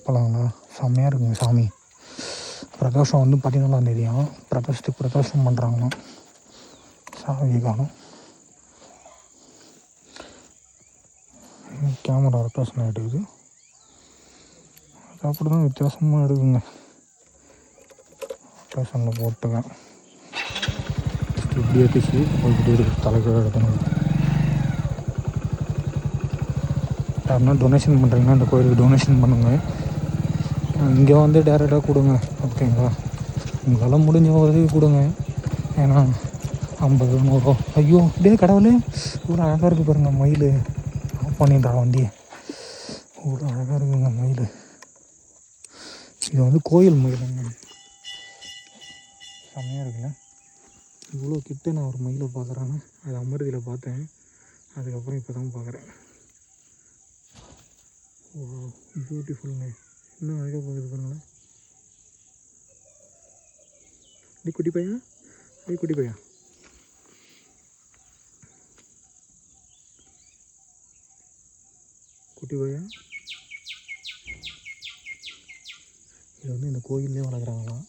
போகலாங்களா? செம்மையாக இருக்குங்க சாமி. பிரதோஷம் வந்து 14ஆம் பிரதோஷத்துக்கு பிரதோஷம் பண்ணுறாங்களாம். சாமி காலம் கேமரா ரொட்டேஷன் எடுக்குது. அது அப்படி தான் வித்தியாசமாக எடுக்குங்க. ரொட்டேஷனில் போட்டுக்கேன். இப்படி ஏற்றிச்சு இப்படி இருக்குது. தலைக்கீழ எடுக்கணும். யாருன்னா டொனேஷன் பண்ணுறீங்கன்னா இந்த கோயிலுக்கு டொனேஷன் பண்ணுங்கள். இங்கே வந்து டேரெக்டாக கொடுங்க. ஓகேங்களா? உங்களால் முடிஞ்ச உதவி கொடுங்க. ஏன்னா 50 100 ஐயோ டே கடவுளே, இவ்வளோ அழகாக இருக்குது பாருங்க மயில். ஆஃப் பண்ணிடுறா வண்டியை. இவ்வளோ அழகாக இருக்குங்க மயில். இது வந்து கோயில் மயிலுங்க. செம்மையாக இருக்குல்ல? இவ்வளோ கிட்ட நான் ஒரு மயிலை பார்க்குறேன்னு அது அமர்தியில் பார்த்தேன். அதுக்கப்புறம் இப்போ தான் பார்க்குறேன். ஓ பியூட்டிஃபுல்ங்க. இன்னும் அழகாக பார்க்குறது பாருங்களேன். டே குட்டி பையன், டே குட்டி பையன், குட்டி பையன். இது வந்து இந்த கோயிலே வளர்க்குறாங்களாம்.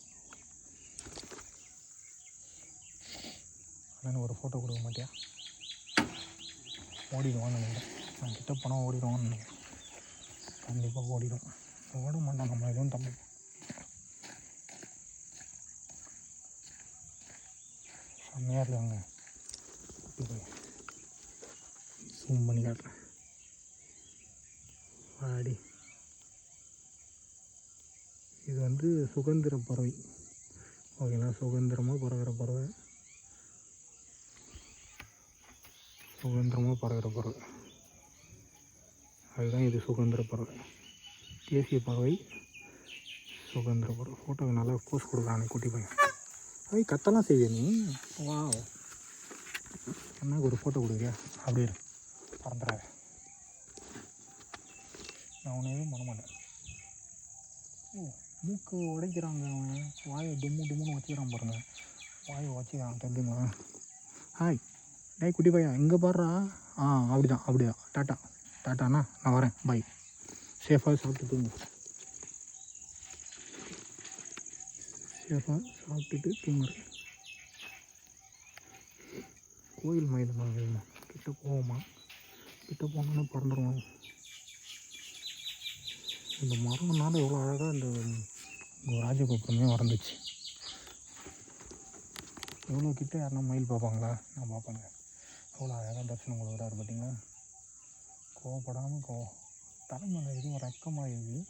ஆனால் ஒரு ஃபோட்டோ கொடுக்க மாட்டியா? ஓடிடுவான்னு நினைக்கிறேன். நான் கிட்ட போனால் ஓடிடுவான்னு நினைக்கிறேன். கண்டிப்பாக ஓடிடும். ஓட மாட்டான். நம்ம எதுவும் தப்பு. செம்மையாக இருக்காங்க. ஜூம் பண்ணி காட்டுறேன். ஆடி இது வந்து சுதந்திர பறவை. ஓகேங்களா? சுதந்திரமாக பறக்கிற பறவை. சுதந்திரமாக பறக்கிற பறவை அதுதான் இது. சுதந்திர பறவை, தேசிய பறவை, சுதந்திர பறவை. ஃபோட்டோக்கு நல்லா போஸ்ட் கொடுக்குறானே குட்டி பையன். ஐய் கத்தெல்லாம் செய்ய நீ. வா என்ன ஒரு ஃபோட்டோ கொடுக்குறியா? அப்படியே பறந்துடாத. நான் ஒன்று எதுவும் பண்ண மாட்டேன். ஓ மூக்கு உடைக்கிறாங்க. அவன் வாயை டும்முன்னு வச்சுக்கிறான் பாருங்க. வாயை வச்சுக்கிறான் தெரியுமா? ஹாய் டே குட்டி பையன் இங்கே பாடுறா. அப்படிதான். டாட்டாண்ணா நான் வரேன். பாய். சேஃபாக சாப்பிட்டு தூங்கு. சேஃபாக சாப்பிட்டுட்டு தூங்குறேன். கோயில் மயிலுமா வேணுமா? கிட்ட போவோமா? கிட்ட போனோன்னு பறந்துடுவோம். இந்த மரம்னால எவ்வளோ அழகாக இந்த ராஜகோபுரமே வறந்துச்சு. எவ்வளோ கிட்ட யாருன்னா மயில் பார்ப்பாங்களா? நான் பார்ப்பேங்க. எவ்வளோ அழகாக தரிசனம் கொடுக்குறாரு பார்த்தீங்களா? கோவப்படாமல் தலைமையில் எதுவும் ரக்கமாக இருக்குது.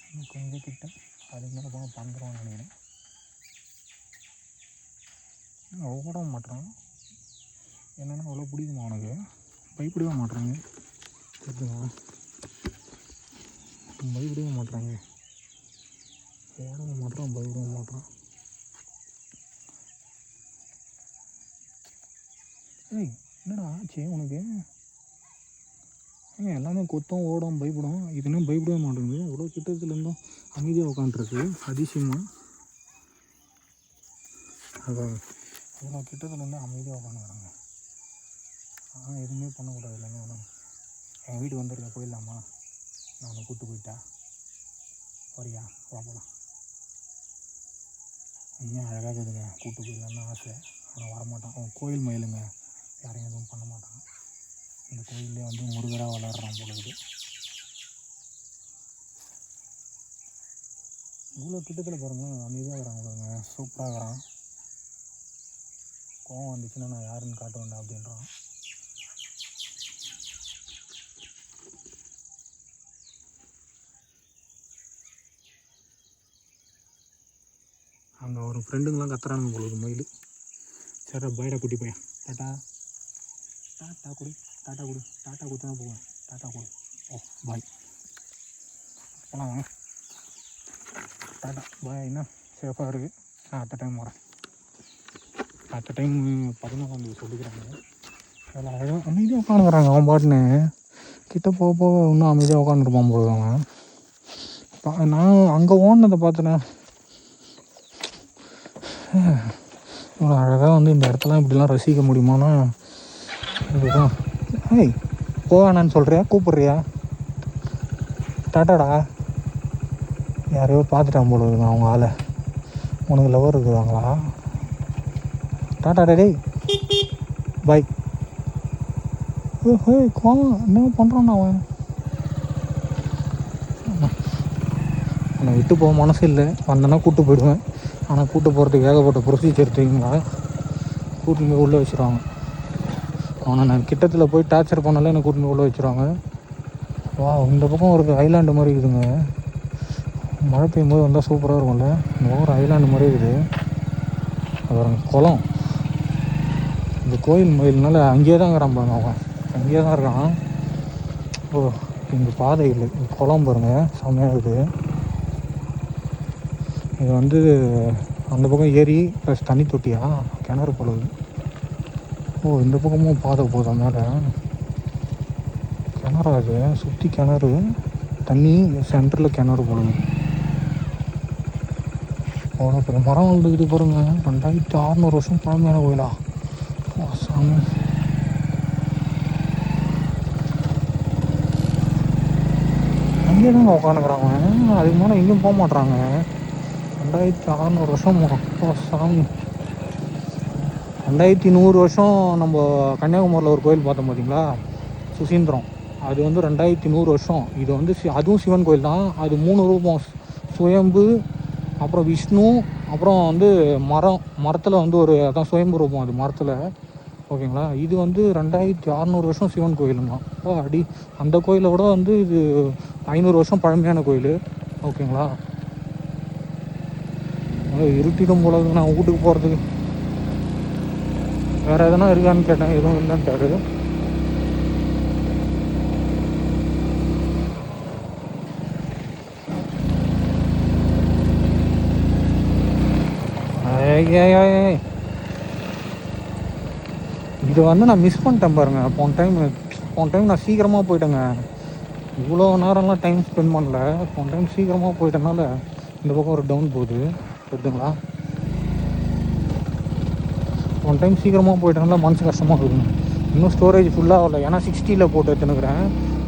இன்னும் கொஞ்சம் கிட்ட அதுக்கு மேலே போனால் பறந்துடுவான்னு நினைக்கிறேன். ஓட மாட்டேறான். என்னென்னா அவ்வளோ பிடிக்குமா அவனுக்கு? பயப்படவே மாட்டேறாங்க. தெரியுமா? பயப்படவே மாட்டேறாங்க. ஓடவும் மாட்டேறான், பயப்படவும் மாட்டேறான். ஏய் என்னடா ஆச்சு உனக்கு? எல்லாமே கொத்தம் ஓடும் பயப்படும். இதுனா பயப்படவே மாட்டேங்குது. எவ்வளோ கிட்டத்துலேருந்தும் அமைதியாக உட்காந்துருக்கு. அதிசயமாக அதான் இவ்வளோ கிட்டத்துலேருந்து அமைதியாக உட்காந்துக்கிறாங்க. ஆனால் எதுவுமே பண்ணக்கூடாது இல்லைங்க. ஒன்றும் எங்கள் வீட்டுக்கு வந்துருக்க போயிடலாமா? நான் உன்னை கூப்பிட்டு போயிட்டா வரியா? வா போகலாம். இன்னும் அழகாக இருக்குதுங்க. கூப்பிட்டு போயிடலான்னு ஆசை. ஆனால் வரமாட்டான். அவன் கோயில் மயிலுங்க. யாரையும் எதுவும் பண்ண மாட்டான். இந்த கோயிலே வந்து முருகராக வளர்கிறான் பொழுது. இவ்வளோ கிட்டத்தில் பாருங்கள் அமைதியாக வராங்க பாருங்க. சூப்பராக இருக்கிறான். கோவம் வந்துச்சுன்னா நான் யாருன்னு காட்ட வேண்டாம் அப்படின்றான். அங்கே ஒரு ஃப்ரெண்டுங்களாம் கத்துறானுங்க பொழுது மயில். சரி பைடா குட்டி பையன். டாட்டா குடி. டாட்டா கொடுத்து தான் போவேன். டாட்டா கொடு. ஓ பாய். போகலாம் வாங்க. டாட்டா பாய். என்ன சேஃபாக இருக்குது. நான் அடுத்த டைம் வரேன். அடுத்த டைம் 14ஆம் சொல்லிக்கிறாங்க. அதில் அழகாக அமைதியாக உட்காந்துக்கிறாங்க. அவன் பாட்டுன்னு கிட்ட போக இன்னும் அமைதியாக உட்காந்துருப்பான் போது அவன். நான் அங்கே ஓடினதை பார்த்தேனே. இவ்வளோ அழகாக வந்து இந்த இடத்துல இப்படிலாம் ரசிக்க முடியுமானா இதுதான். ஏய் போவானான்னு சொல்கிறியா? கூப்பிட்றியா? டாட்டாடா. யாரையோ பார்த்துட்டான் போல இருக்குங்க அவங்க ஆளை. உனக்கு லவர் இருக்குதாங்களா? டாட்டா டேய், பாய். ஹே கோவம் என்ன பண்ணுறான் அவன்? என்னை விட்டு போக மனசு இல்லை. வந்தேன்னா கூப்பிட்டு போயிடுவேன். ஆனால் கூப்பிட்டு போகிறதுக்கு ஏகப்பட்ட ப்ரொசீஜர் தெரியுங்களா? கூட்டின்னு போய் உள்ளே வச்சுருவாங்க. அவனை நான் கிட்டத்தில் போய் டார்ச்சர் பண்ணாலே என்னை கூட்டின்னு போய் உள்ளே வச்சுருவாங்க. வா, இந்த பக்கம் ஒரு ஐலாண்டு மாதிரி இருக்குதுங்க. மழை பெய்யும்போது வந்தால் சூப்பராக இருக்கும்ல. இந்த பக்கம் ஒரு ஐலாண்டு மாதிரி இருக்குது. அது ஒரு குளம். இந்த கோயில் மயில்னால அங்கேயே தான் இருக்கிறான் பாருங்க. அவன் அங்கேயே தான் இருக்கான். ஓ, இங்கே பாதை இல்லை, குளம் பாருங்க, செம்மையாக இருக்குது. இது வந்து அந்த பக்கம் ஏரி ப்ளஸ் தண்ணி தொட்டியா, கிணறு போடுது. ஓ, இந்த பக்கமும் பாதை போகுது மேலே. கிணறா அது? சுற்றி கிணறு, தண்ணி சென்டரில் கிணறு போடுது. அவ்வளோ பெரிய மரம் வந்துக்கிட்டு பாருங்க. 2600 வருஷம் பழமையான கோயிலா? சாமி. அங்கேயே தாங்க உட்காந்துக்கிறாங்க. அதுக்கு மேலே எங்கேயும் போக மாட்றாங்க. 2600 வருஷம் சாமி. 2100 வருஷம் நம்ம கன்னியாகுமரியில் ஒரு கோயில் பார்த்தோம் பார்த்தீங்களா, சுசீந்திரம். அது வந்து 2100 வருஷம். இது வந்து அதுவும் சிவன் கோயில் தான். அது 3 ரூபம், சுயம்பு, அப்புறம் விஷ்ணு, அப்புறம் வந்து மரத்தில் வந்து ஒரு அதான் சுயம்பு ரூபம் அது மரத்தில். ஓகேங்களா? இது வந்து 2600 வருஷம் சிவன் கோயிலுங்க. ஓ அடி, அந்த கோயிலை விட வந்து இது 500 வருஷம் பழமையான கோயில். ஓகேங்களா? இருட்டிடும் போல நான் வீட்டுக்கு போகிறதுக்கு. வேறு எதனா இருக்கான்னு கேட்டேன், எதுவும் இல்லைன்ட்டாரு. இது வந்து நான் மிஸ் பண்ணிட்டேன் பாருங்க. போன டைம் நான் சீக்கிரமாக போயிட்டேங்க. இவ்வளோ நேரம்லாம் டைம் ஸ்பெண்ட் பண்ணல. போன டைம் சீக்கிரமாக போயிட்டனால இந்த பக்கம் ஒரு டவுன் போகுது, புரியுதுங்களா? போன டைம் சீக்கிரமாக போயிட்டனால மனசு கஷ்டமாக இருக்குங்க. இன்னும் ஸ்டோரேஜ் ஃபுல்லாக ஆகலை. ஏன்னா 60 போட்டு எடுத்துனுக்கிறேன்.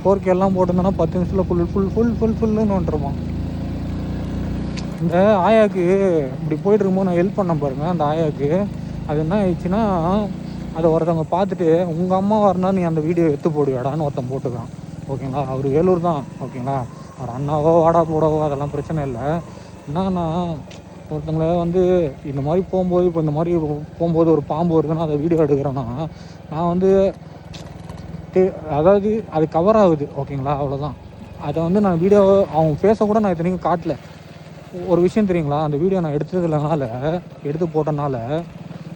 4K எல்லாம் போட்டிருந்தேன்னா 10 நிமிஷத்தில் ஃபுல்லுன்னு வந்துருப்பான். இந்த ஆயாவுக்கு இப்படி போய்ட்டுருக்கும்போது நான் ஹெல்ப் பண்ண பாருங்க. அந்த ஆயாவுக்கு அது என்ன ஆயிடுச்சுன்னா, அதை ஒருத்தவங்க பார்த்துட்டு உங்கள் அம்மா வரனா நீ அந்த வீடியோ எடுத்து போடுவேடான்னு ஒருத்தன் போட்டுக்கான். ஓகேங்களா? அவர் வேலூர் தான். ஓகேங்களா? அவர் அண்ணாவோ வாடா போடவோ அதெல்லாம் பிரச்சனை இல்லை. என்னன்னா, ஒருத்தங்களை வந்து இந்த மாதிரி போகும்போது, இப்போ இந்த மாதிரி போகும்போது ஒரு பாம்பு வருதுன்னா அதை வீடியோ எடுக்கிறேன்னா, நான் வந்து அதாவது அது கவர் ஆகுது. ஓகேங்களா? அவ்வளோதான். அதை வந்து நான் வீடியோ அவங்க ஃபேஸை கூட நான் இத்தனைக்கும் காட்டல. ஒரு விஷயம் தெரியுங்களா, அந்த வீடியோ நான் எடுத்து போட்டனால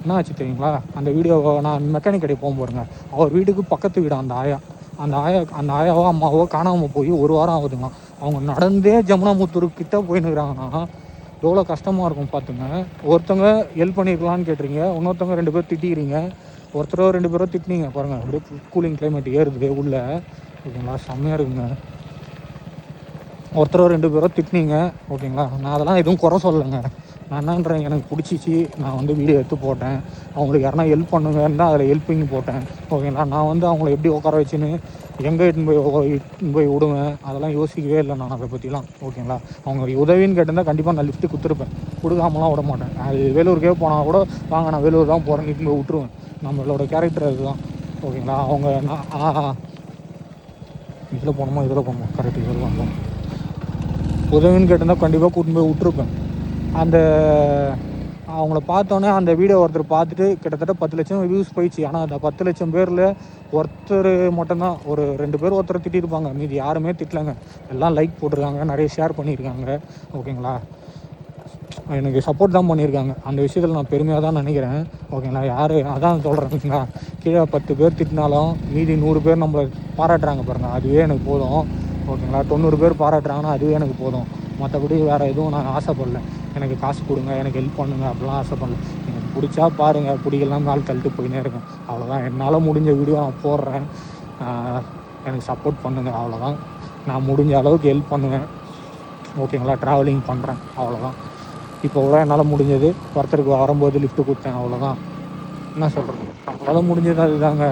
என்ன ஆச்சு தெரியுங்களா? அந்த வீடியோவை நான் மெக்கானிக் கடையை போகும்போதுங்க, அவர் வீட்டுக்கு பக்கத்து வீடு அந்த ஆயாவோ அம்மாவோ காணாமல் போய் 1 வாரம் ஆகுதுங்க. அவங்க நடந்தே ஜமுனாமுத்தூர் கிட்ட போயின்னுக்குறாங்கன்னா எவ்வளோ கஷ்டமாக இருக்கும் பார்த்துங்க. ஒருத்தவங்க ஹெல்ப் பண்ணியிருக்கலான்னு கேட்டுறீங்க, இன்னொருத்தவங்க 2 பேர் திட்டிக்கிறீங்க. ஒருத்தரோ 2 பேரோ திட்டினீங்க பாருங்கள், அப்படியே கூலிங் கிளைமேட் ஏறுது உள்ள. ஓகேங்களா? செம்மையாக இருக்குங்க. ஒருத்தரோ 2 பேரோ திட்டினீங்க. ஓகேங்களா? நான் அதெல்லாம் எதுவும் குறை சொல்லலைங்க. நான் என்னன்றேன், எனக்கு பிடிச்சிச்சு, நான் வந்து வீடியோ எடுத்து போட்டேன். அவங்களுக்கு யாருனா ஹெல்ப் பண்ணுங்கன்னு தான் அதில் ஹெல்ப்பிங் போட்டேன். ஓகேங்களா? நான் வந்து அவங்கள எப்படி உட்கார வச்சுன்னு எங்கே இட்டுன்னு போய் விடுவேன் அதெல்லாம் யோசிக்கவே இல்லை நான் அதை பற்றிலாம். ஓகேங்களா? அவங்க உதவின்னு கேட்டிருந்தால் கண்டிப்பாக நான் லிஃப்ட்டு கொடுத்துருப்பேன். கொடுக்காமலாம் விட மாட்டேன். அது வேலூருக்கே போனால் கூட வாங்க நான் வேலூர் தான் போகிறேன்னு இட்டுன்னு போய் விட்டுருவேன். நம்மளோட கேரக்டர் அதுதான். ஓகேங்களா? அவங்க நான் இதில் போகணுமா கரெக்ட், இதில் தான் போகணும். உதவின்னு கேட்டிருந்தால் கண்டிப்பாக கூட்டின்னு போய் விட்டுருப்பேன். அந்த அவங்கள பார்த்தோன்னே அந்த வீடியோ ஒருத்தர் பார்த்துட்டு கிட்டத்தட்ட 10 லட்சம் வியூஸ் போயிடுச்சு. ஆனால் அந்த 10 லட்சம் பேரில் ஒருத்தர் மட்டும்தான், ஒரு 2 பேர் ஒருத்தர் திட்டிருப்பாங்க. மீதி யாருமே திட்டலைங்க. எல்லாம் லைக் போட்டிருக்காங்க, நிறைய ஷேர் பண்ணியிருக்காங்க. ஓகேங்களா? எனக்கு சப்போர்ட் தான் பண்ணியிருக்காங்க. அந்த விஷயத்தில் நான் பெருமையாக தான் நினைக்கிறேன். ஓகேங்களா? யார் அதான் சொல்கிறேங்களா, கீழே 10 பேர் திட்டினாலும் மீதி 100 பேர் நம்மளை பாராட்டுறாங்க பாருங்கள், அதுவே எனக்கு போதும். ஓகேங்களா? 90 பேர் பாராட்டுறாங்கன்னா அதுவே எனக்கு போதும். மற்றபடி வேறு எதுவும் நான் ஆசைப்படல. எனக்கு காசு கொடுங்க, எனக்கு ஹெல்ப் பண்ணுங்கள் அப்படிலாம் ஆசைப்படல. எனக்கு பிடிச்சா பாருங்கள், பிடிக்கலாம் கால் தள்ளிட்டு போயினே இருக்கேன். அவ்வளோதான். என்னால் முடிஞ்ச வீடியோ நான் போடுறேன். எனக்கு சப்போர்ட் பண்ணுங்கள், அவ்வளோதான். நான் முடிஞ்ச அளவுக்கு ஹெல்ப் பண்ணுவேன். ஓகேங்களா? ட்ராவலிங் பண்ணுறேன், அவ்வளோதான். இப்போ கூட என்னால் முடிஞ்சது, ஒருத்தருக்கு வரும்போது லிஃப்ட்டு கொடுத்தேன், அவ்வளோதான். என்ன சொல்கிறது, நம்மளால் முடிஞ்சது அதுதாங்க.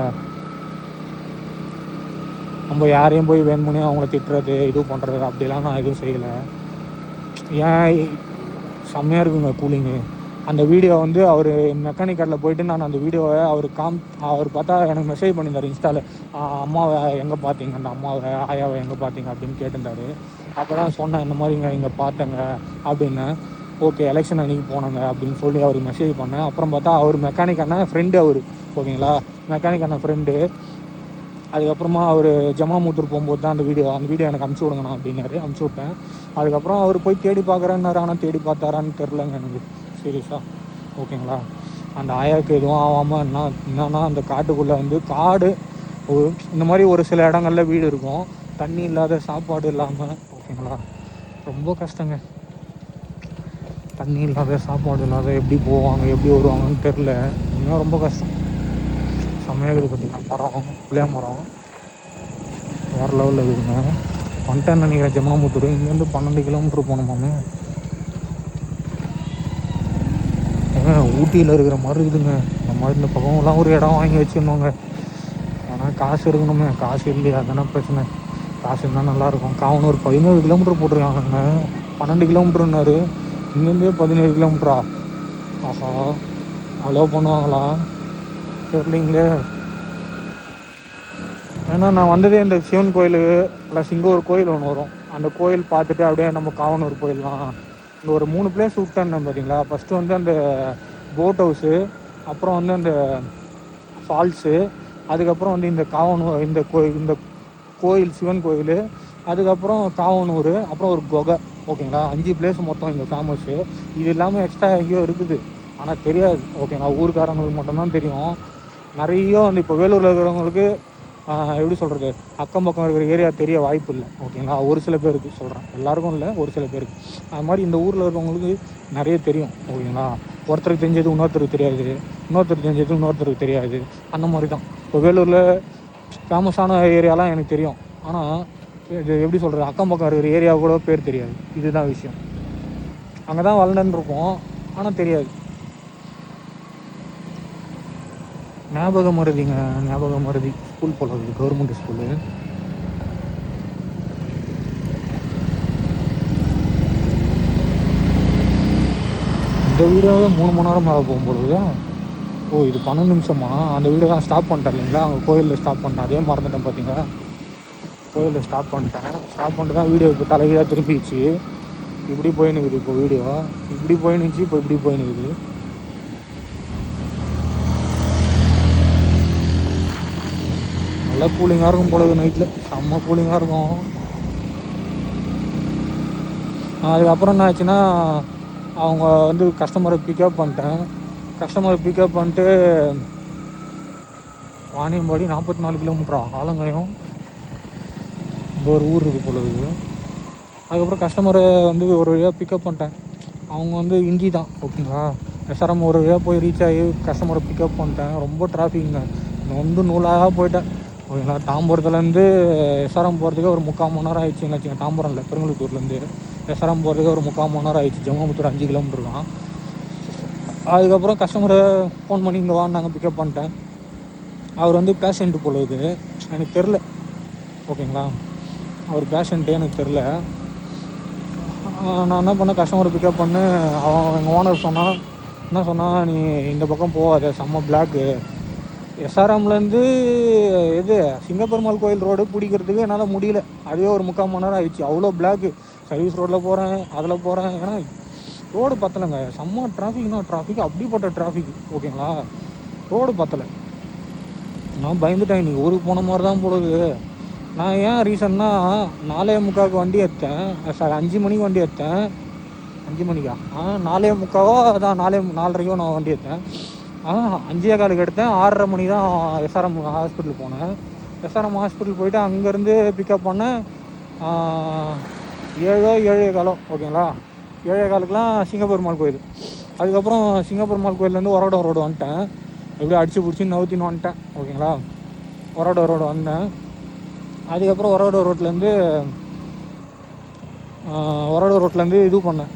நம்ம யாரையும் போய் வேணுமுன்னே அவங்கள திட்டுறது இது பண்ணுறது அப்படிலாம் நான் எதுவும் செய்யலை. ஏன் செம்மையாக இருக்குங்க கூலிங்கு. அந்த வீடியோ வந்து அவர் மெக்கானிக் கடையில் போயிட்டு நான் அந்த வீடியோவை அவர் பார்த்தா எனக்கு மெசேஜ் பண்ணியிருந்தார் இன்ஸ்டாவில். அம்மாவை எங்கே பார்த்தீங்க, அந்த அம்மாவை ஆயாவை எங்கே பார்த்தீங்க அப்படின்னு கேட்டிருந்தாரு. அப்போ தான் சொன்னேன் இந்த மாதிரிங்க இங்கே பார்த்தேங்க அப்படின்னு. ஓகே எலெக்ஷன் அன்றைக்கி போனாங்க அப்படின்னு சொல்லி அவருக்கு மெசேஜ் பண்ணேன். அப்புறம் பார்த்தா அவர் மெக்கானிக் அண்ணன் ஃப்ரெண்டு அவர், ஓகேங்களா, மெக்கானிக் அண்ணன் ஃப்ரெண்டு. அதுக்கப்புறமா அவர் ஜமாமுத்தூர் போகும்போது தான் அந்த வீடியோ எனக்கு அனுப்பிச்சி விடுங்கண்ணா அப்படின்னாரு. அனுப்பிச்சி விட்டேன். அதுக்கப்புறம் அவர் போய் தேடி பார்க்குறேன்னாரு. ஆனால் தேடி பார்த்தாரான்னு தெரிலங்க எனக்கு சீரியஸாக, ஓகேங்களா. அந்த ஆயாவுக்கு எதுவும் ஆகாமல் என்னன்னா அந்த காட்டுக்குள்ளே வந்து இந்த மாதிரி ஒரு சில இடங்கள்ல வீடு இருக்கும், தண்ணி இல்லாத சாப்பாடு இல்லாமல், ஓகேங்களா. ரொம்ப கஷ்டங்க. தண்ணி இல்லாத சாப்பாடு இல்லாத எப்படி போவாங்க எப்படி வருவாங்கன்னு தெரில. இன்னும் ரொம்ப கஷ்டம். செம்மையாக இருக்குது பார்த்தீங்கன்னா மரம், புளியா மரம் வேறு லெவலில் இருக்குதுங்க. வந்துட்டேன்னு நினைக்கிறேன் ஜமாமுத்தூர். இங்கேருந்து 12 கிலோமீட்டர் போகணுமாமே. ஊட்டியில் இருக்கிற மாதிரி இருக்குதுங்க. இந்த மாதிரி இந்த பக்கம்லாம் ஒரு இடம் வாங்கி வச்சுருந்தோங்க. ஆனால் காசு இருக்கணுமே, காசு இல்லையா, அதுதானே பிரச்சனை. காசு இருந்தால் நல்லாயிருக்கும். காவனூர் 17 கிலோமீட்டர் போட்டிருக்காங்கங்க. 12 கிலோமீட்டருன்னாரு. இங்கேருந்தே 17 கிலோமீட்டரா? ஆஹா, அவ்வளோ பண்ணுவாங்களா தெரியலிங்களே. ஏன்னா நான் வந்ததே இந்த சிவன் கோயில் ப்ளஸ் இங்கே ஒரு கோயில் ஒன்று வரும், அந்த கோயில் பார்த்துட்டு அப்படியே நம்ம காவனூர் போயிடலாம். இங்கே ஒரு 3 பிளேஸ் விட்டேன் பார்த்தீங்களா. ஃபஸ்ட்டு வந்து அந்த போட் ஹவுஸு, அப்புறம் வந்து அந்த ஃபால்ஸு, அதுக்கப்புறம் வந்து இந்த காவனூர் இந்த கோயில் சிவன் கோயில், அதுக்கப்புறம் காவனூர், அப்புறம் ஒரு குகை, ஓகேங்களா. 5 பிளேஸ் மொத்தம் இங்கே ஃபேமஸ்ஸு. இது இல்லாமல் எக்ஸ்ட்ரா எங்கேயோ இருக்குது, ஆனால் தெரியாது, ஓகேங்களா. ஊருக்காரங்களுக்கு மட்டும்தான் தெரியும். நிறைய வந்து இப்போ வேலூரில் இருக்கிறவங்களுக்கு எப்படி சொல்கிறது, அக்கம் பக்கம் இருக்கிற ஏரியா தெரிய வாய்ப்பு இல்லை, ஓகேங்களா. ஒரு சில பேருக்கு சொல்கிறேன், எல்லாருக்கும் இல்லை, ஒரு சில பேருக்கு. அது மாதிரி இந்த ஊரில் இருக்கிறவங்களுக்கு நிறைய தெரியும், ஓகேங்களா. ஒருத்தருக்கு தெரிஞ்சது இன்னொருத்தருக்கு தெரியாது, இன்னொருத்தருக்கு தெரிஞ்சது இன்னொருத்தருக்கு தெரியாது. அந்த மாதிரி தான் இப்போ வேலூரில் ஃபேமஸான ஏரியாலாம் எனக்கு தெரியும். ஆனால் இது எப்படி சொல்கிறது, அக்கம் பக்கம் இருக்கிற ஏரியா கூட பேர் தெரியாது. இதுதான் விஷயம். அங்கே தான் வளர்ந்துன்னு இருக்கோம், ஆனால் தெரியாது. ஞாபகம் மருதிங்க, ஞாபகம் மருதி ஸ்கூல் போகிறது, கவர்மெண்ட் ஸ்கூலு. இந்த வீடியோவே 3 மணி நேரம் மேலே போகும்பொழுது. ஓ, இது 12 நிமிஷமா? அந்த வீடியோ தான் ஸ்டாப் பண்ணிட்டேன் இல்லைங்களா, அங்கே கோயிலில் ஸ்டாப் பண்ணிட்டேன். அதே மறந்துட்டேன் பார்த்தீங்களா. கோயிலில் ஸ்டாப் பண்ணிட்டு தான் வீடியோ இப்போ தலைகீழாக திரும்பிடுச்சு. இப்படி போயின்னுக்குது இப்போ வீடியோ, இப்படி போயின்னுச்சு, இப்போ இப்படி போயின்னுக்குது. நல்லா கூலிங்காக இருக்கும் பொழுது, நைட்டில் செம்ம கூலிங்காக இருக்கும். அதுக்கப்புறம் என்ன ஆச்சுன்னா, அவங்க வந்து கஸ்டமரை பிக்கப் பண்ணிட்டேன். கஸ்டமரை பிக்கப் பண்ணிட்டு வாணியம்பாடி 44 கிலோமீட்டரா, ஆலங்காயம் இந்த ஒரு ஊர் இருக்குது பொழுது. அதுக்கப்புறம் கஸ்டமரை வந்து ஒரு வழியாக பிக்கப் பண்ணிட்டேன். அவங்க வந்து இஞ்சி தான், ஓகேங்களா. எஸ்ஆர்எம் ஒரு வழியாக போய் ரீச் ஆகி கஸ்டமரை பிக்கப் பண்ணிட்டேன். ரொம்ப டிராஃபிக்குங்க, வந்து நூலாக போயிட்டேன், ஓகேங்களா. தாம்பரத்துலேருந்து எஸ்ஆர்எம் போகிறதுக்கு ஒரு 3/4 மணி நேரம் ஆயிடுச்சுன்னு வச்சுங்க. தாம்பரம் இல்லை, பெருங்குளத்தூர்லேருந்து எஸ்ஆர்எம் போகிறதுக்கு ஒரு 3/4 மணி நேரம் ஆயிடுச்சு. ஜமாமுத்தூர் 5 கிலோமீட்டர் தான். அதுக்கப்புறம் கஸ்டமரை ஃபோன் பண்ணி இங்கே வாங்க பிக்கப் பண்ணிட்டேன். அவர் வந்து பேஷண்ட்டு பொழுது எனக்கு தெரில, ஓகேங்களா. அவர் பேஷண்ட்டு எனக்கு தெரில. நான் என்ன பண்ணேன், கஸ்டமரை பிக்கப் பண்ணு. எங்கள் ஓனர் என்ன சொன்னால், நீ இந்த பக்கம் போகாத, செம்ம பிளாக்கு. எஸ்ஆர்எம்லேருந்து சிங்கப்பெருமாள் கோயில் ரோடு பிடிக்கிறதுக்கு என்னால் முடியல. அதுவே ஒரு 3/4 மணி நேரம் ஆயிடுச்சு. அவ்வளோ பிளாக்கு. சர்வீஸ் ரோட்டில் போகிறேன், அதில் போகிறேன். ஏன்னா ரோடு பத்தலைங்க, செம்ம டிராஃபிக், அப்படிப்பட்ட டிராஃபிக், ஓகேங்களா. ரோடு பத்தலை. நான் பயந்துட்டேன், இன்றைக்கி ஊருக்கு போன மாதிரி தான் போடுது. நான் ஏன் ரீசன்னா, 4:45 வண்டி எடுத்தேன், சாரி 5 மணிக்கு வண்டி எடுத்தேன். 5 மணிக்கா? 4:45 அதான் 4:30 நான் வண்டி எடுத்தேன். 5:15 எடுத்தேன். 6:30 மணி தான் எஸ்ஆர்எம் ஹாஸ்பிட்டல் போனேன். எஸ்ஆர்எம் ஹாஸ்பிட்டல் போயிட்டு அங்கேருந்து பிக்கப் பண்ணேன். 7:15, ஓகேங்களா. 7:15க்குலாம் சிங்கப்பெருமாள் கோயில். அதுக்கப்புறம் சிங்கப்பெருமாள் கோயிலேருந்து ஒரகடம் ரோடு வந்துட்டேன். எப்படியோ அடிச்சு பிடிச்சி நவுத்தின்னு வந்துட்டேன், ஓகேங்களா. ஒரகடம் ரோடு வந்தேன். அதுக்கப்புறம் ஒரகடம் ரோட்லேருந்து இது பண்ணேன்,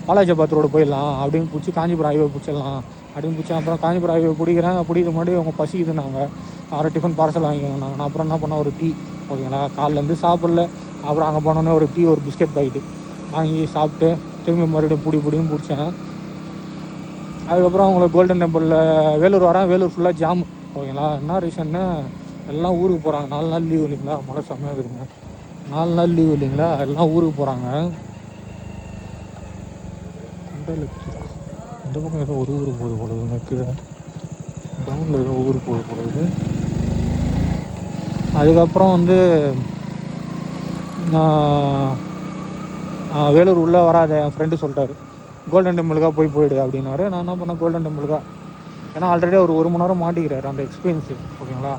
வாலாஜாபாத் ரோடு போயிடலாம் அப்படின்னு பிடிச்சி காஞ்சிபுரம் ஹைவே பிடிச்சிடலாம் அப்படின்னு பிடிச்சேன். அப்புறம் காஞ்சிபுரம் ஹைவே பிடிக்கிற முன்னாடி அவங்க பசிக்குதுன்னாங்க. அரை டிஃபன் பார்சல் வாங்கிக்கோங்க. நான் அப்புறம் என்ன பண்ணேன், ஒரு டீ, ஓகேங்களா, காலிலேருந்து சாப்பிடல. அப்புறம் அங்கே போனோன்னே ஒரு டீ, ஒரு பிஸ்கெட் பாக்கெட்டு வாங்கி சாப்பிட்டு திரும்பி மறுபடியும் பிடின்னு பிடிச்சேன். அதுக்கப்புறம் அவங்கள கோல்டன் டெம்பிளில் வேலூர் வரேன். வேலூர் ஃபுல்லாக ஜாம், ஓகேங்களா. என்ன ரீசன்னு, எல்லாம் ஊருக்கு போகிறாங்க. 4 நாள் லீவ் இல்லைங்களா, மழை செம்மையாக இருக்குதுங்க. 4 நாள் லீவ் இல்லைங்களா, எல்லாம் ஊருக்கு போகிறாங்க. இந்த பக்கம் ஏதோ ஒரு ஊருக்கு போகுது போடுதுங்க, கீழே டவுனில் ஏதோ ஊருக்கு போடுது. அதுக்கப்புறம் வந்து வேலூர் உள்ளே வராத, என் ஃப்ரெண்டு சொல்லிட்டாரு, கோல்டன் டெம்பிளுக்காக போயிடு அப்படின்னாரு. நான் என்ன பண்ணேன், கோல்டன் டெம்பிளுக்காக, ஏன்னா ஆல்ரெடி அவர் 1 மணி நேரம் மாட்டிக்கிறாரு அந்த எக்ஸ்பீரியன்ஸு, ஓகேங்களா.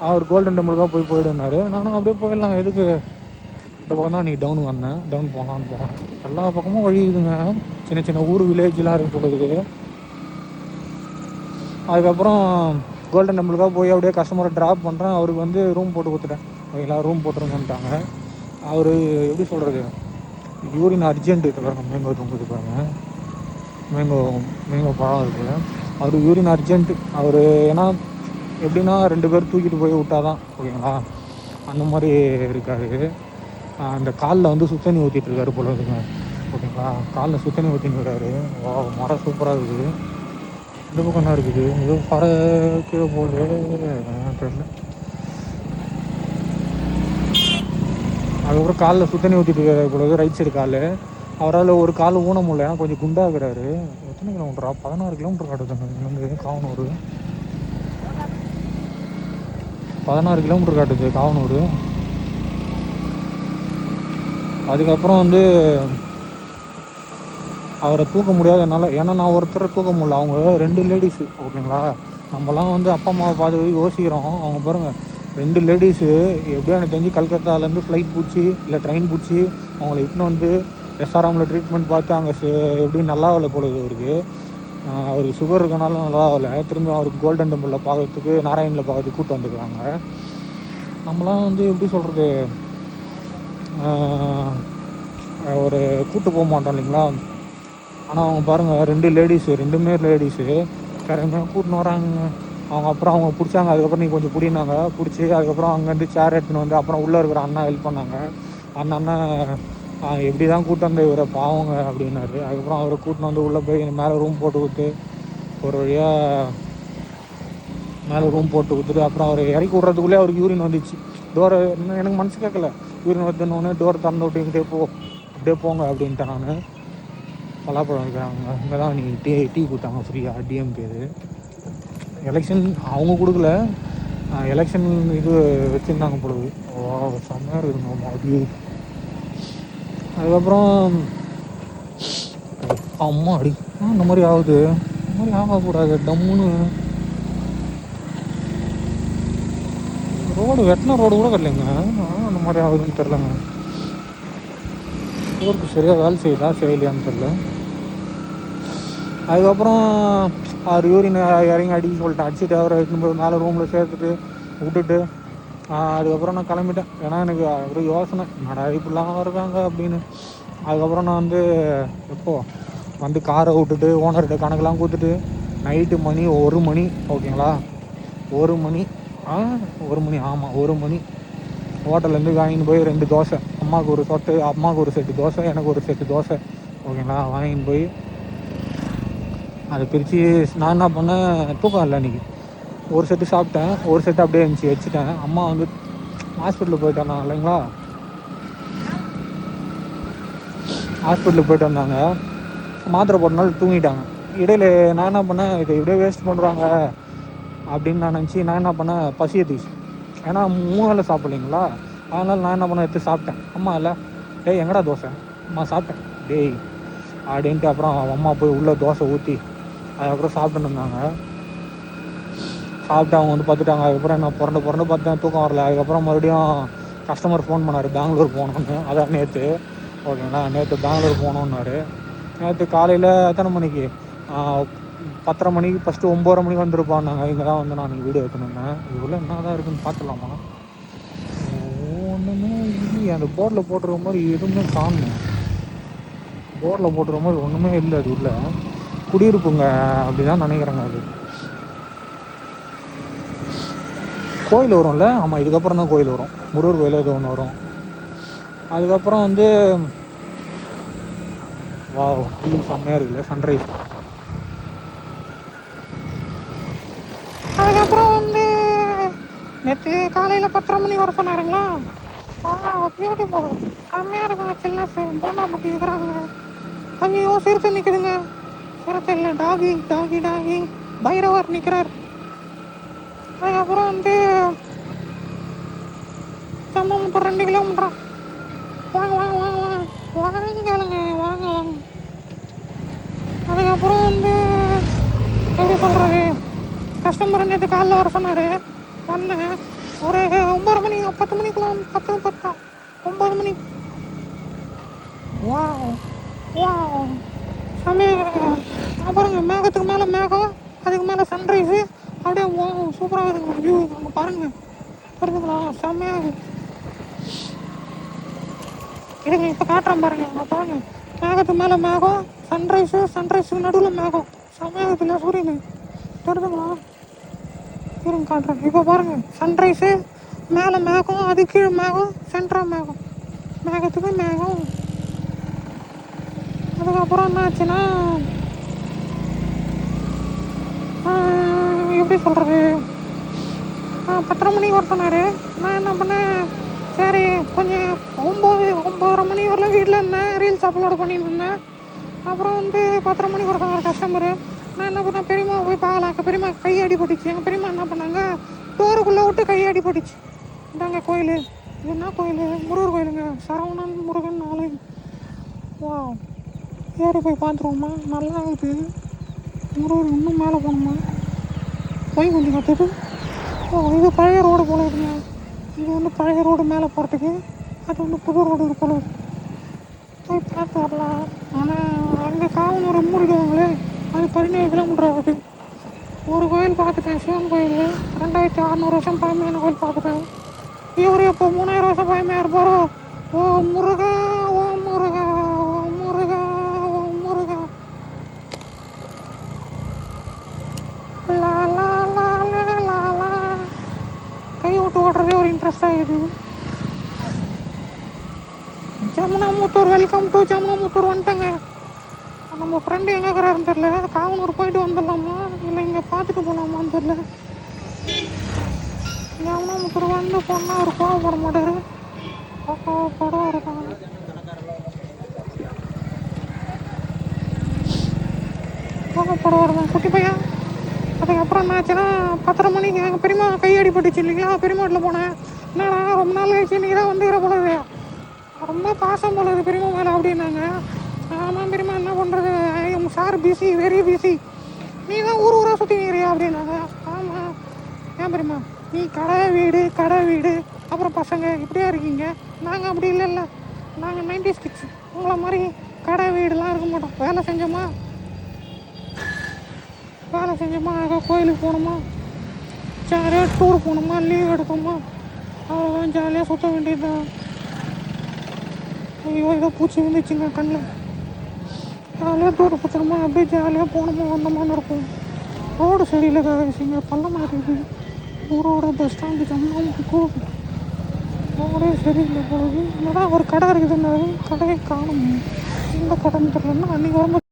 அவர் கோல்டன் டெம்பிளுக்காக போயிடுனாரு. நானும் அப்படியே போயிடலாம், எதுக்கு இந்த பக்கம் தான் நீ டவுன் வந்தேன், டவுன் போகலான்னு போனேன். எல்லா பக்கமும் வழி இருக்குதுங்க, சின்ன சின்ன ஊர் வில்லேஜெலாம் இருக்கு போகுது. அதுக்கப்புறம் கோல்டன் டெம்பிளுக்காக போய் அப்படியே கஸ்டமரை ட்ராப் பண்ணுறேன். அவருக்கு வந்து ரூம் போட்டு கொடுத்துட்டேன், ஓகேங்களா. ரூம் போட்டுருங்கன்ட்டாங்க. அவர் எப்படி சொல்கிறது, யூரின் அர்ஜென்ட் பாருங்க, மேங்கோ தொங்குது பாருங்க, மேங்கோ பழம் இருக்குது. அவர் யூரின் அர்ஜென்ட்டு. அவர் ஏன்னா எப்படின்னா 2 பேர் தூக்கிட்டு போய் விட்டாதான், ஓகேங்களா, அந்த மாதிரி இருக்காரு. அந்த காலில் வந்து சுத்தண்ணி ஊற்றிட்டு இருக்காரு போல இருக்குங்க, ஓகேங்களா. காலில் சுத்தண்ணி ஊற்றின்னு இருக்காரு. மரம் சூப்பராக இருக்குது. இந்த பக்கம் என்ன இருக்குது, ஏதோ பற கீழே போகுது தெரியல. அதுக்கப்புறம் காலில் சுத்தண்ணி ஊற்றிட்டு இருக்காரு போல, ரைட் சைடு கால். அவரால் ஒரு கால் ஊன முடியல, ஏன்னா கொஞ்சம் குண்டாகிறாரு. எத்தனை கிலோமீட்டரா, 16 கிலோமீட்டர் காட்டுதுங்க இங்கேருந்து காவனூர். 16 கிலோமீட்டர் காட்டுது காவனூர். அதுக்கப்புறம் வந்து அவரை தூக்க முடியாது என்னால், ஏன்னா நான் ஒருத்தரை தூக்க முடியல, அவங்க 2 லேடிஸு, ஓகேங்களா. நம்மலாம் வந்து அப்பா அம்மாவை பார்த்து யோசிக்கிறோம், அவங்க பாருங்கள் 2 லேடிஸு. எப்படியும் எனக்கு தெரிஞ்சு கல்கத்தாலேருந்து ஃப்ளைட் பிடிச்சி இல்லை ட்ரெயின் பிடிச்சி அவங்கள இட்டுன்னு வந்து எஸ்ஆர்எம்மில் ட்ரீட்மெண்ட் பார்த்து அங்கே எப்படி நல்லா ஆகலை போடுது அவருக்கு சுகர் இருக்கனால நல்லா ஆகலை. திரும்பி அவருக்கு கோல்டன் டெம்பிளில் பார்க்கறதுக்கு, நாராயணில் பார்க்கறதுக்கு கூப்பிட்டு வந்துருக்காங்க. நம்மளாம் வந்து எப்படி சொல்கிறது, ஒரு கூப்பிட்டு போக மாட்டோம் இல்லைங்களா. ஆனால் அவங்க பாருங்கள் 2 லேடிஸு, 2மே லேடிஸு கரெக்டாக கூட்டின்னு வராங்க. அவங்க அப்புறம் அவங்க பிடிச்சாங்க. அதுக்கப்புறம் நீங்கள் கொஞ்சம் பிடினாங்க, பிடிச்சி அதுக்கப்புறம் அங்கேருந்து சேர் எடுத்துன்னு வந்து அப்புறம் உள்ளே இருக்கிற அண்ணா ஹெல்ப் பண்ணாங்க. அந்த அண்ணன் எப்படி தான் கூப்பிட்டு வந்து இவரை பாவங்க அப்படின்னாரு. அதுக்கப்புறம் அவரை கூட்டின்னு வந்து உள்ளே போய் மேலே ரூம் போட்டு கொடுத்து ஒரு வழியாக மேலே ரூம் போட்டு கொடுத்துட்டு அப்புறம் அவர் இறக்கி விட்றதுக்குள்ளே அவருக்கு யூரின் வந்துச்சு. டோரை இன்னும் எனக்கு மனசு கேட்கல, யூரின் வந்துன்னொன்னே டோர் திறந்து விட்டுக்கிட்டே அப்படியே போங்க அப்படின்ட்டேன் நான். பலாப்பழம் இருக்கிறாங்க இங்கே தான் நீ டீ கொடுத்தாங்க ஃப்ரீயாக, டிஎம்கே. இது எலெக்ஷன் அவங்க கொடுக்கல, எலெக்ஷன் இது வச்சுருந்தாங்க பொழுது. செம்மையாக இருக்குதுங்க அப்படி. அதுக்கப்புறம் அம்மா அடி இந்த மாதிரி ஆகுது, இந்த மாதிரி ஆகக்கூடாது. டம்முன்னு ரோடு வெட்டின ரோடு கூட கிடையாங்க, அந்த மாதிரி ஆகுதுன்னு தெரிலங்க. ரோடுக்கு சரியாக வேலை செய்யுதா செய்யலையான்னு தெரில. அதுக்கப்புறம் அவர் யூரின் இறங்கி அடிக்க சொல்லிட்டேன், அடிச்சுட்டு அவரை வைக்கும்போது மேலே ரூமில் சேர்த்துட்டு விட்டுட்டு அதுக்கப்புறம் நான் கிளம்பிட்டேன். ஏன்னா எனக்கு ஒரு யோசனை, நடா இப்படிலாம் இருக்காங்க அப்படின்னு. அதுக்கப்புறம் நான் வந்து வந்து காரை விட்டுட்டு ஓனர்கிட்ட கணக்கெலாம் கொடுத்துட்டு நைட்டு மணி 1 மணி, ஓகேங்களா. 1 மணி 1 மணி ஆமாம் 1 மணி ஹோட்டல்லேருந்து வாங்கின்னு போய் 2 தோசை, அம்மாவுக்கு ஒரு செட்டு தோசை, எனக்கு ஒரு செட்டு தோசை, ஓகேங்களா, வாங்கின்னு போய் அதை பிரித்து நான் என்ன பண்ணேன், தூக்கம் இல்லை அன்றைக்கி. ஒரு செட்டு சாப்பிட்டேன், ஒரு செட்டு அப்படியே இருந்துச்சு வச்சுட்டேன். அம்மா வந்து ஹாஸ்பிட்டலுக்கு போயிட்டு வந்தாங்க இல்லைங்களா, ஹாஸ்பிட்டலுக்கு போயிட்டு வந்தாங்க. மாத்திரை போட்டனால தூங்கிட்டாங்க. இடையில நான் என்ன பண்ணேன், இதை இப்படியே வேஸ்ட் பண்ணுறாங்க அப்படின்னு நான் நினச்சி நான் என்ன பண்ணேன், பசி எடுத்துச்சு. ஏன்னா 3 வேளை சாப்பிட்லைங்களா, அதனால் நான் என்ன பண்ணேன், எடுத்து சாப்பிட்டேன். அம்மா இல்லை, டேய் எங்கடா தோசை, அம்மா சாப்பிட்டேன் டேய் அப்படின்ட்டு. அப்புறம் அம்மா போய் உள்ளே தோசை ஊற்றி அதுக்கப்புறம் சாப்பிட்டுன்னு இருந்தாங்க. சாப்பிட்டு அவங்க வந்து பார்த்துட்டாங்க. அதுக்கப்புறம் நான் புரண்டு பார்த்தேன், தூக்கம் வரல. அதுக்கப்புறம் மறுபடியும் கஸ்டமர் ஃபோன் பண்ணார், பெங்களூர் போகணுன்னு. அதான் நேற்று, ஓகேங்களா, நேற்று பெங்களூர் போகணுன்னாரு. நேற்று காலையில் எத்தனை மணிக்கு, 10:30 மணிக்கு, ஃபஸ்ட்டு 9:30 மணிக்கு வந்துருப்பான்னாங்க. இங்கே தான் வந்து நான் வீடியோ எடுத்துனேன். இவ்வளோ என்ன தான் இருக்குதுன்னு பார்த்துலாமா, ஒன்றுமே இல்லையே. அந்த போர்டில் போட்டுருக்க மாதிரி எதுவுமே காணும், போர்டில் போட்டுருக்க மாதிரி ஒன்றுமே இல்லை அது உள்ள. குடியிருப்புங்க அப்படிதான் நினைக்கிறேங்க. அது கோயில் வரும்ல, ஆமாம் இதுக்கப்புறம் தான் கோயில் வரும், முருகர் கோயில் இது ஒன்று வரும். அதுக்கப்புறம் வந்து வா வியூ செம்மையாக இருக்குல்ல, சன்ரைஸ். அதுக்கப்புறம் வந்து நேற்று காலையில் 10:30 மணி வர சொன்னாருங்களா. பியூட்டிஃபுல் செம்மையாக இருக்குங்க. சில்னஸ் போண்டா பட்டி இருக்கிறாங்க. ஐயோ சிறுத்தை நிற்குதுங்க. சிறுத்தை இல்லை, டாகி டாகி டாகி பைரவர் நிற்கிறார். அதுக்கப்புறம் வந்து சம்பவம் இப்போ 2 கிலோமீட்டர். வாங்க வாங்க வாங்க வாங்க வாங்க கேளுங்க, வாங்க வாங்க. அதுக்கப்புறம் வந்து எப்படி சொல்கிறது, கஸ்டமர் நேற்று காலைல வர சொன்னார். வந்தேன் ஒரு 9 மணி 10 மணிக்குள்ள 10 9 மணி. வா வா செம்மையாக பாருங்க, மேகத்துக்கு மேலே மேகம், அதுக்கு மேலே சன்ரைஸு, அப்படியே சூப்பராக இருக்குங்க வியூ. அங்கே பாருங்கள் புரிஞ்சுங்களா, செம்மையாக இதுங்க. இப்போ காட்டுறேன் பாருங்கள், அங்கே பாருங்கள் மேகத்துக்கு மேலே மேகம், சன்ரைஸுக்கு நடுவில் மேகம், செம்மையாக இல்லை சூரியன் தெரிஞ்சுங்களா. இருங்க காட்டுறேன். இப்போ பாருங்கள் சன்ரைஸு, மேலே மேகம், அது கீழே மேகம், சென்டராக மேகம், மேகத்துக்கு மேகம். அதுக்கப்புறம் என்ன ஆச்சுன்னா, எப்படி சொல்கிறது, 10:30 மணிக்கு வர சொன்னார். நான் என்ன பண்ணேன், சரி கொஞ்சம் 9:30 மணி வரலாம் வீட்டில் இருந்தேன், ரீல்ஸ் அப்லோட் பண்ணிட்டு இருந்தேன். அப்புறம் வந்து 10:30 மணிக்கு வர சொன்னார் கஸ்டமரு. நான் என்ன பண்ணேன், பெரியம்மா போய் பார்க்கலாம். பெரியம்மா கை அடிபட்டுச்சு. எங்கள் பெரியம்மா என்ன பண்ணாங்க, டோருக்குள்ளே விட்டு கை அடிபட்டுச்சு. இதாங்க கோயில். இது என்ன கோயில், முருகர் கோயிலுங்க, சரவணன் முருகன் ஆலயம். வா ஏறி போய் பார்த்துருவோம்மா, நல்லா இருக்குது முருகர். இன்னும் மேலே போகணுமா, போய் கொஞ்சம் கற்றுட்டு. இது பழைய ரோடு போல இருக்குங்க. இது வந்து பழைய ரோடு மேலே போகிறதுக்கு, அது வந்து புது ரோடு போல போய் பார்த்து வரலாம். ஆனால் அங்கே காவனூரை மூடிடுவாங்களே, அது 17 கிலோமீட்டர் ஆகுது. ஒரு கோயில் பார்த்துட்டேன், சிவன் கோயில், 2600 வருஷம் பழமையான கோயில் பார்த்துட்டேன். இவர் எப்போ 3000 வருஷம் பழமையாக இருப்பாரோ. ஓ முருகா ஓ முருகா ஓ முருகா ஓ முருகா. லா லா லா லா லா. கை விட்டு ஓடுறதே ஒரு இன்ட்ரெஸ்ட் ஆகிடுது. ஜமுனாமுத்தூர், வெல்கம் டு ஜமுனாமுத்தூர் வந்துட்டேங்க. நம்ம ஃப்ரெண்டு எங்கே இருக்கிறாருன்னு தெரியல. காவனூர் போயிட்டு வந்துடலாமா இல்லை இங்கே பார்த்துட்டு போகலாமான்னு தெரியல. ஜமுனாமுத்தூர் வந்து போனால் அவர் கோவப்பட மாட்டார், படம் இருக்காங்க. கோவப்படுவாருங்க குட்டி பையன். அதுக்கப்புறம் என்ன ஆச்சுன்னா, 10:30 மணிக்கு எங்கள் பெரியம்மா கை அடிபட்டுச்சு இல்லைங்களா, பெரியம்மா வீட்டில் போனேன். என்னடா ரொம்ப நாள் கழிச்சு இன்றைக்கி தான் வந்துக்கிற போலது, ரொம்ப பாசம் போலது பெரியம்மா மேலே அப்படின்னாங்க. ஆமாம் பெரியம்மா, என்ன பண்ணுறது, சார் பிஸி, வெரி பிஸி. நீ தான் ஊராக சுற்றிக்கிறியா அப்படின்னாங்க. ஆமாம். ஏன் பெரியம்மா, நீ கடை வீடு அப்புறம் பசங்க இப்படியா இருக்கீங்க. நாங்கள் அப்படி இல்லை, நாங்கள் 90s கிட்ஸ். உங்களை மாதிரி கடை வீடுலாம் இருக்க மாட்டோம். வேலை செஞ்சோமா கோயிலுக்கு போகணுமா, ஜாலியாக டூர் போகணுமா, லீவ் எடுத்தோமா, அவ்வளோதான், ஜாலியாக சுற்ற வேண்டியதுதான். ஐயோ ஏதோ பூச்சி வந்துச்சுங்க கண்ணில். ஜாலியாக டூர் சுற்றணுமா, அப்படியே ஜாலியாக போகணுமா வந்தோமான்னு இருக்கும். ரோடு சரியில்லை காசிங்க, பள்ளமாக இருக்குது. ஊரோட பஸ் ஸ்டாண்டு ஜம்முக்கு ரோடே சரியில்லை போகுது. இல்லைனா ஒரு கடை இருக்குதுன்னாரு, கடையை காணும். எந்த கடைன்னு தெரியலன்னா அன்றைக்கி வரும்போது